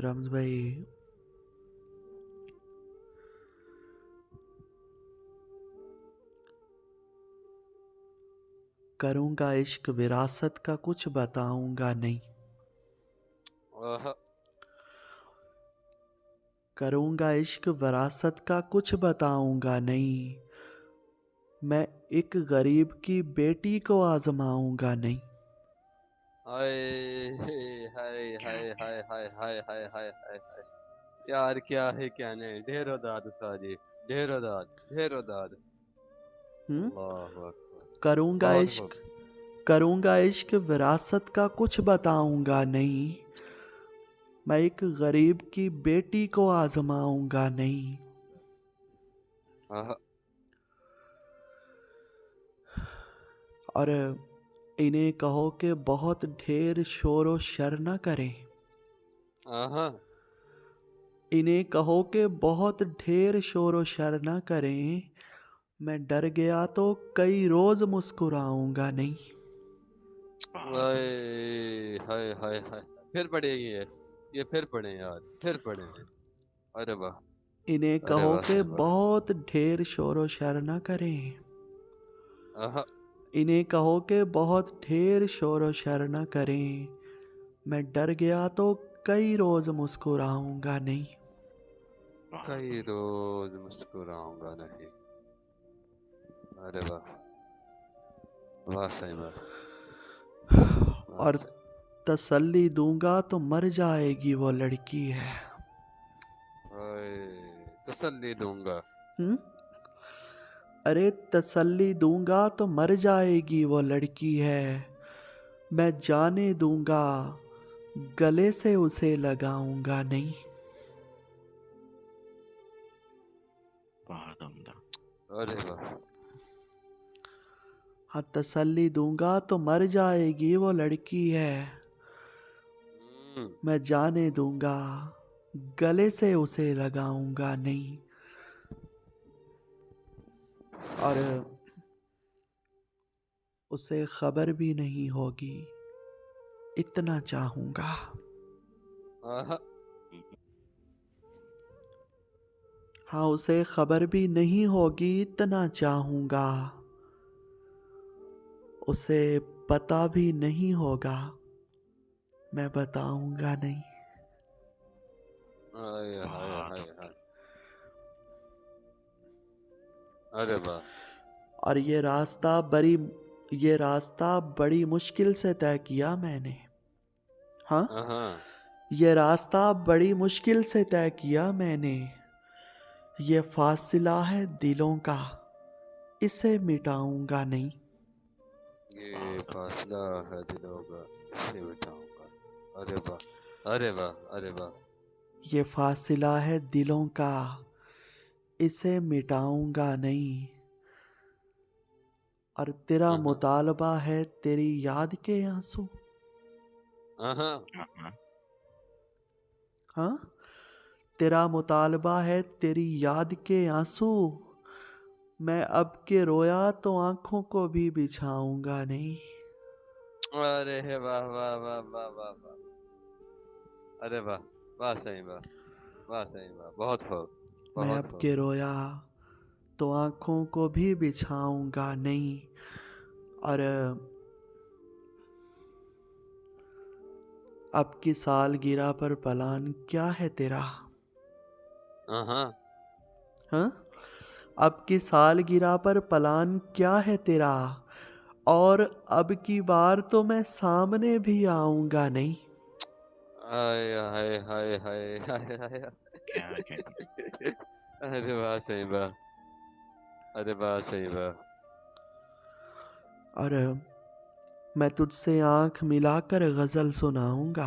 रम्ज भाई, करूंगा इश्क विरासत का कुछ बताऊंगा नहीं। आहा, करूंगा इश्क विरासत का कुछ बताऊंगा नहीं। मैं एक गरीब की बेटी को आजमाऊंगा नहीं। हाय हाय हाय हाय हाय हाय हाय हाय हाय हाय। यार क्या है क्या नहीं, ढेरों दाद उस्ताद जी, ढेरों दाद, ढेरों दाद। हम्म। अल्लाह अकबर। करूंगा बहुत इश्क खूब। करूंगा इश्क विरासत का कुछ बताऊंगा नहीं। मैं एक गरीब की बेटी को आजमाऊंगा नहीं। आहा, और इन्हें कहो कि बहुत ढेर शोर व शर न करें। आहा, इन्हें कहो कि बहुत ढेर शोर व शर न करें। मैं डर गया तो कई रोज मुस्कुराऊंगा नहीं। हाय हाय हाय हाय। फिर पढ़ेगी ये फिर पढ़े यार, फिर पढ़े। अरे वाह, इन्हें अरे कहो वाह कि सही वाह। बहुत ढेर शोर व शर न करें। आहा, इन्हें कहो कि बहुत ढेर शोर व शर न करें। मैं डर गया तो कई रोज मुस्कुराऊंगा नहीं। कई रोज मुस्कुराऊंगा नहीं। अरे वाह, वाह सही वाह, वाह और सही। तसल्ली दूंगा तो मर जाएगी वो लड़की है। हाय, तसल्ली दूंगा। हम्म। अरे तसल्ली दूंगा तो मर जाएगी वो लड़की है। मैं जाने दूंगा, गले से उसे लगाऊंगा नहीं। बहुत उम्दा। अरे वाह। हाँ, तसल्ली दूंगा तो मर जाएगी वो लड़की है। हम्म, मैं जाने दूंगा, गले से उसे लगाऊंगा नहीं। और उसे खबर भी नहीं होगी, इतना चाहूंगा। आहा, हाँ, उसे खबर भी नहीं होगी, इतना चाहूंगा। उसे पता भी नहीं होगा, मैं बताऊंगा नहीं। हाय हाय बहुत हाय उम्दा। हाय। अरे वाह। और ये रास्ता बड़ी मुश्किल से तय किया मैंने। हाँ, आहा, ये रास्ता बड़ी मुश्किल से तय किया मैंने। ये फासिला है दिलों का, इसे मिटाऊंगा नहीं। ये फासला है दिलों का, इसे मिटाऊंगा। अरे वाह, अरे वाह, अरे वाह। ये फासिला है दिलों का, इसे मिटाऊंगा नहीं। और तेरा आहा, मुतालबा है तेरी याद के आंसू। आहा, हाँ, हाँ, तेरा मुतालबा है तेरी याद के आंसू। मैं अब के रोया तो आंखों को भी बिछाऊंगा नहीं। अरे वाह वाह वाह वाह वाह वाह। अरे वाह, वाह सही वाह, वाह सही वाह, बहुत खूब, मैं बहुत अब खूब। के रोया तो आंखों को भी बिछाऊंगा नहीं। और अब की सालगिरह पर प्लान क्या है तेरा? आहा, हाँ, अब की सालगिरह पर प्लान क्या है तेरा? और अब की बार तो मैं सामने भी आऊंगा नहीं। हाय हाय हाय हाय हाय हाय। क्या कह दिया। अरे वाह सही वाह, अरे वाह सही वाह। और मैं तुझसे आंख मिलाकर गजल सुनाऊंगा।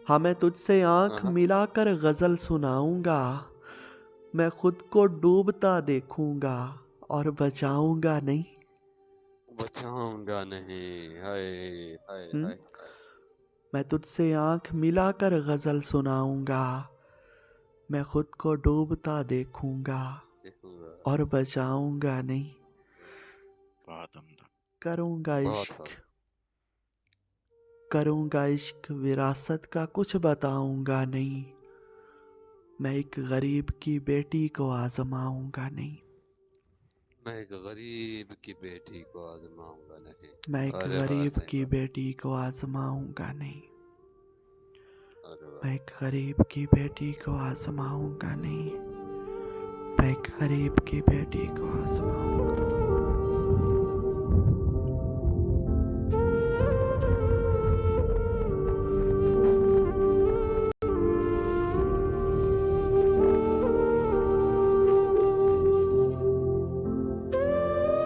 हाँ, मैं तुझसे आंख आहा, मिलाकर गजल सुनाऊंगा। मैं खुद को डूबता देखूंगा और बचाऊंगा नहीं। बचाऊंगा नहीं। हाय हाय हम्म। हाय हाय। मैं तुझसे आंख मिलाकर गजल सुनाऊंगा। मैं खुद को डूबता देखूंगा देखूंगा। और बचाऊंगा नहीं। बहुत उम्दा। करूंगा बहुत इश्क खूब। करूँगा इश्क विरासत का कुछ बताऊँगा नहीं, मैं एक गरीब की बेटी को आजमाऊँगा नहीं, मैं एक गरीब की बेटी को आजमाऊंगा नहीं। मैं एक अरे वाह, गरीब सही की बात। बेटी को आजमाऊँगा नहीं, अरे मैं वाह। एक गरीब की बेटी को आजमाऊँगा नहीं, मैं एक गरीब की बेटी को आजमाऊँगा।